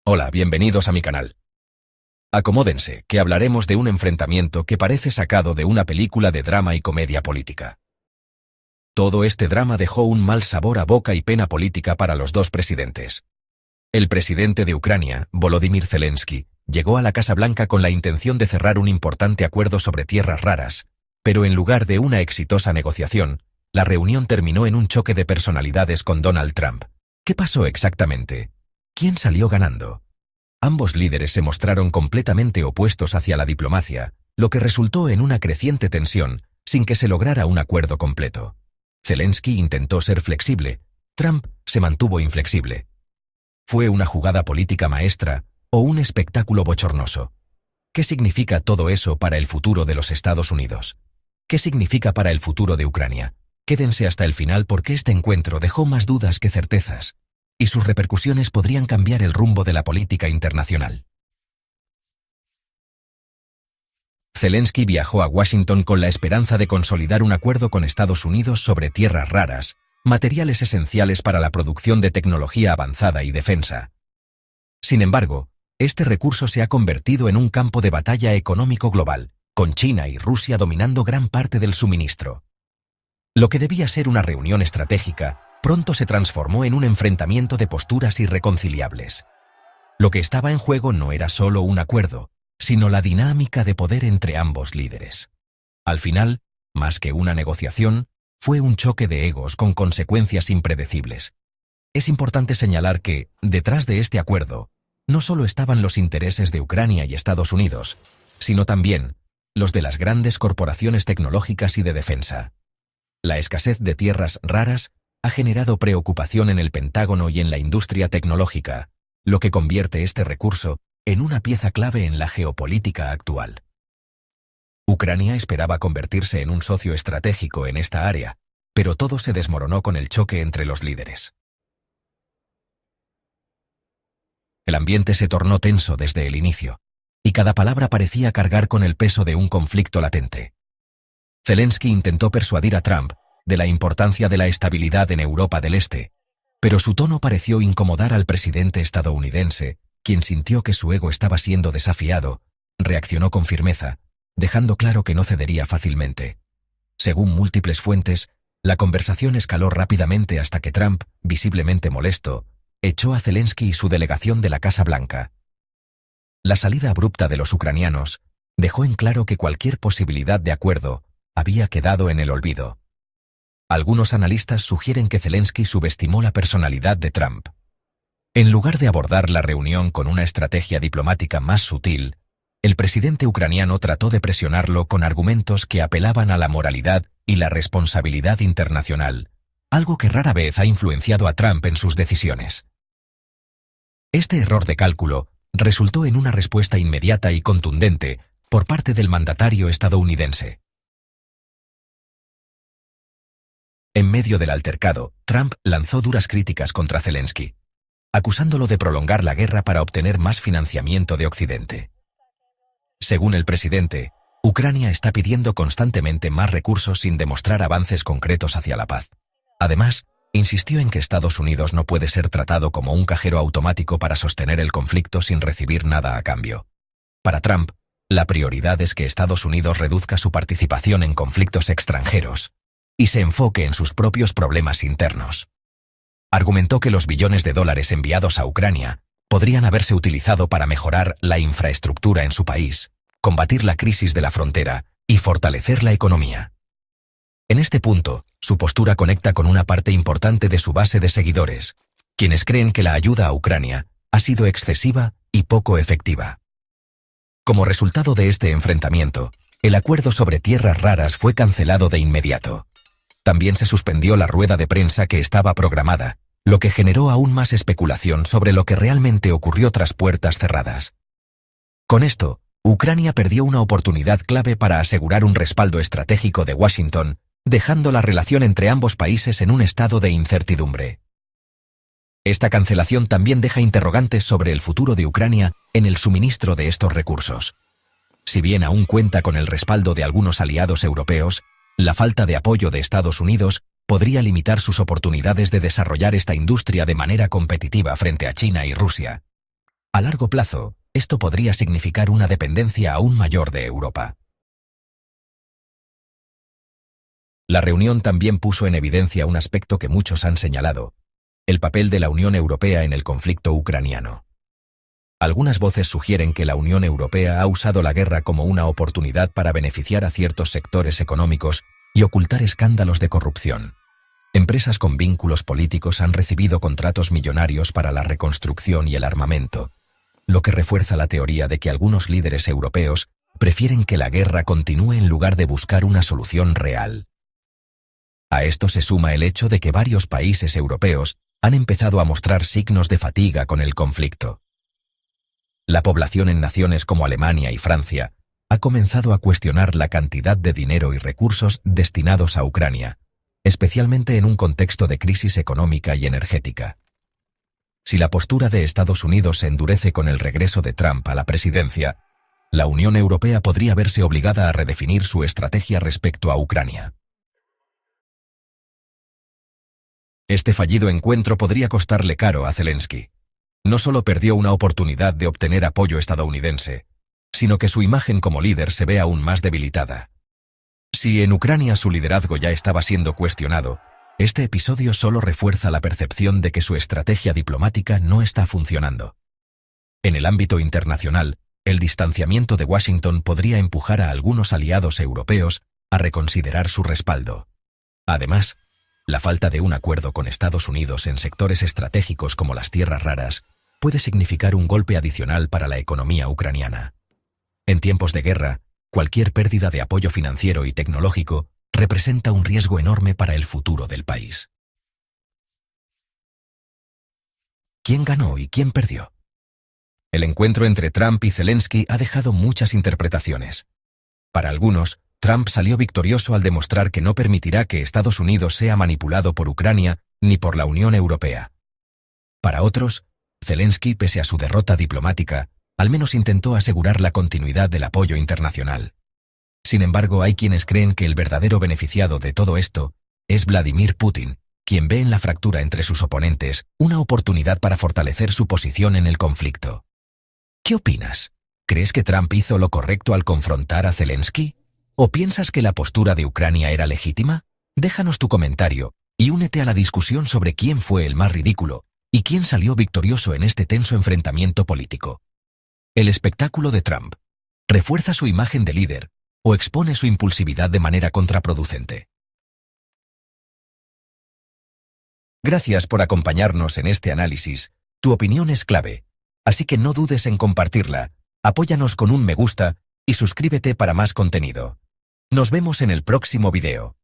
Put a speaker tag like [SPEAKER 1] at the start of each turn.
[SPEAKER 1] Hola, bienvenidos a mi canal. Acomódense, que hablaremos de un enfrentamiento que parece sacado de una película de drama y comedia política. Todo este drama dejó un mal sabor a boca y pena política para los dos presidentes. El presidente de Ucrania, Volodymyr Zelensky, llegó a la Casa Blanca con la intención de cerrar un importante acuerdo sobre tierras raras, pero en lugar de una exitosa negociación, la reunión terminó en un choque de personalidades con Donald Trump. ¿Qué pasó exactamente? ¿Quién salió ganando? Ambos líderes se mostraron completamente opuestos hacia la diplomacia, lo que resultó en una creciente tensión, sin que se lograra un acuerdo completo. Zelensky intentó ser flexible, Trump se mantuvo inflexible. ¿Fue una jugada política maestra o un espectáculo bochornoso? ¿Qué significa todo eso para el futuro de los Estados Unidos? ¿Qué significa para el futuro de Ucrania? Quédense hasta el final porque este encuentro dejó más dudas que certezas, y sus repercusiones podrían cambiar el rumbo de la política internacional. Zelensky viajó a Washington con la esperanza de consolidar un acuerdo con Estados Unidos sobre tierras raras, materiales esenciales para la producción de tecnología avanzada y defensa. Sin embargo, este recurso se ha convertido en un campo de batalla económico global, con China y Rusia dominando gran parte del suministro. Lo que debía ser una reunión estratégica, pronto se transformó en un enfrentamiento de posturas irreconciliables. Lo que estaba en juego no era solo un acuerdo, sino la dinámica de poder entre ambos líderes. Al final, más que una negociación, fue un choque de egos con consecuencias impredecibles. Es importante señalar que, detrás de este acuerdo, no solo estaban los intereses de Ucrania y Estados Unidos, sino también los de las grandes corporaciones tecnológicas y de defensa. La escasez de tierras raras ha generado preocupación en el Pentágono y en la industria tecnológica, lo que convierte este recurso en una pieza clave en la geopolítica actual. Ucrania esperaba convertirse en un socio estratégico en esta área, pero todo se desmoronó con el choque entre los líderes. El ambiente se tornó tenso desde el inicio, y cada palabra parecía cargar con el peso de un conflicto latente. Zelensky intentó persuadir a Trump de la importancia de la estabilidad en Europa del Este, pero su tono pareció incomodar al presidente estadounidense, quien sintió que su ego estaba siendo desafiado, reaccionó con firmeza, dejando claro que no cedería fácilmente. Según múltiples fuentes, la conversación escaló rápidamente hasta que Trump, visiblemente molesto, echó a Zelensky y su delegación de la Casa Blanca. La salida abrupta de los ucranianos dejó en claro que cualquier posibilidad de acuerdo había quedado en el olvido. Algunos analistas sugieren que Zelensky subestimó la personalidad de Trump. En lugar de abordar la reunión con una estrategia diplomática más sutil, el presidente ucraniano trató de presionarlo con argumentos que apelaban a la moralidad y la responsabilidad internacional, algo que rara vez ha influenciado a Trump en sus decisiones. Este error de cálculo resultó en una respuesta inmediata y contundente por parte del mandatario estadounidense. En medio del altercado, Trump lanzó duras críticas contra Zelensky, acusándolo de prolongar la guerra para obtener más financiamiento de Occidente. Según el presidente, Ucrania está pidiendo constantemente más recursos sin demostrar avances concretos hacia la paz. Además, insistió en que Estados Unidos no puede ser tratado como un cajero automático para sostener el conflicto sin recibir nada a cambio. Para Trump, la prioridad es que Estados Unidos reduzca su participación en conflictos extranjeros y se enfoque en sus propios problemas internos. Argumentó que los billones de dólares enviados a Ucrania podrían haberse utilizado para mejorar la infraestructura en su país, combatir la crisis de la frontera y fortalecer la economía. En este punto, su postura conecta con una parte importante de su base de seguidores, quienes creen que la ayuda a Ucrania ha sido excesiva y poco efectiva. Como resultado de este enfrentamiento, el acuerdo sobre tierras raras fue cancelado de inmediato. También se suspendió la rueda de prensa que estaba programada, lo que generó aún más especulación sobre lo que realmente ocurrió tras puertas cerradas. Con esto, Ucrania perdió una oportunidad clave para asegurar un respaldo estratégico de Washington, dejando la relación entre ambos países en un estado de incertidumbre. Esta cancelación también deja interrogantes sobre el futuro de Ucrania en el suministro de estos recursos. Si bien aún cuenta con el respaldo de algunos aliados europeos, la falta de apoyo de Estados Unidos podría limitar sus oportunidades de desarrollar esta industria de manera competitiva frente a China y Rusia. A largo plazo, esto podría significar una dependencia aún mayor de Europa. La reunión también puso en evidencia un aspecto que muchos han señalado: el papel de la Unión Europea en el conflicto ucraniano. Algunas voces sugieren que la Unión Europea ha usado la guerra como una oportunidad para beneficiar a ciertos sectores económicos y ocultar escándalos de corrupción. Empresas con vínculos políticos han recibido contratos millonarios para la reconstrucción y el armamento, lo que refuerza la teoría de que algunos líderes europeos prefieren que la guerra continúe en lugar de buscar una solución real. A esto se suma el hecho de que varios países europeos han empezado a mostrar signos de fatiga con el conflicto. La población en naciones como Alemania y Francia ha comenzado a cuestionar la cantidad de dinero y recursos destinados a Ucrania, especialmente en un contexto de crisis económica y energética. Si la postura de Estados Unidos se endurece con el regreso de Trump a la presidencia, la Unión Europea podría verse obligada a redefinir su estrategia respecto a Ucrania. Este fallido encuentro podría costarle caro a Zelensky. No solo perdió una oportunidad de obtener apoyo estadounidense, sino que su imagen como líder se ve aún más debilitada. Si en Ucrania su liderazgo ya estaba siendo cuestionado, este episodio solo refuerza la percepción de que su estrategia diplomática no está funcionando. En el ámbito internacional, el distanciamiento de Washington podría empujar a algunos aliados europeos a reconsiderar su respaldo. Además, la falta de un acuerdo con Estados Unidos en sectores estratégicos como las tierras raras puede significar un golpe adicional para la economía ucraniana. En tiempos de guerra, cualquier pérdida de apoyo financiero y tecnológico representa un riesgo enorme para el futuro del país. ¿Quién ganó y quién perdió? El encuentro entre Trump y Zelensky ha dejado muchas interpretaciones. Para algunos, Trump salió victorioso al demostrar que no permitirá que Estados Unidos sea manipulado por Ucrania ni por la Unión Europea. Para otros, Zelensky, pese a su derrota diplomática, al menos intentó asegurar la continuidad del apoyo internacional. Sin embargo, hay quienes creen que el verdadero beneficiado de todo esto es Vladimir Putin, quien ve en la fractura entre sus oponentes una oportunidad para fortalecer su posición en el conflicto. ¿Qué opinas? ¿Crees que Trump hizo lo correcto al confrontar a Zelensky? ¿O piensas que la postura de Ucrania era legítima? Déjanos tu comentario y únete a la discusión sobre quién fue el más ridículo y quién salió victorioso en este tenso enfrentamiento político. ¿El espectáculo de Trump refuerza su imagen de líder o expone su impulsividad de manera contraproducente? Gracias por acompañarnos en este análisis. Tu opinión es clave, así que no dudes en compartirla, apóyanos con un me gusta y suscríbete para más contenido. Nos vemos en el próximo video.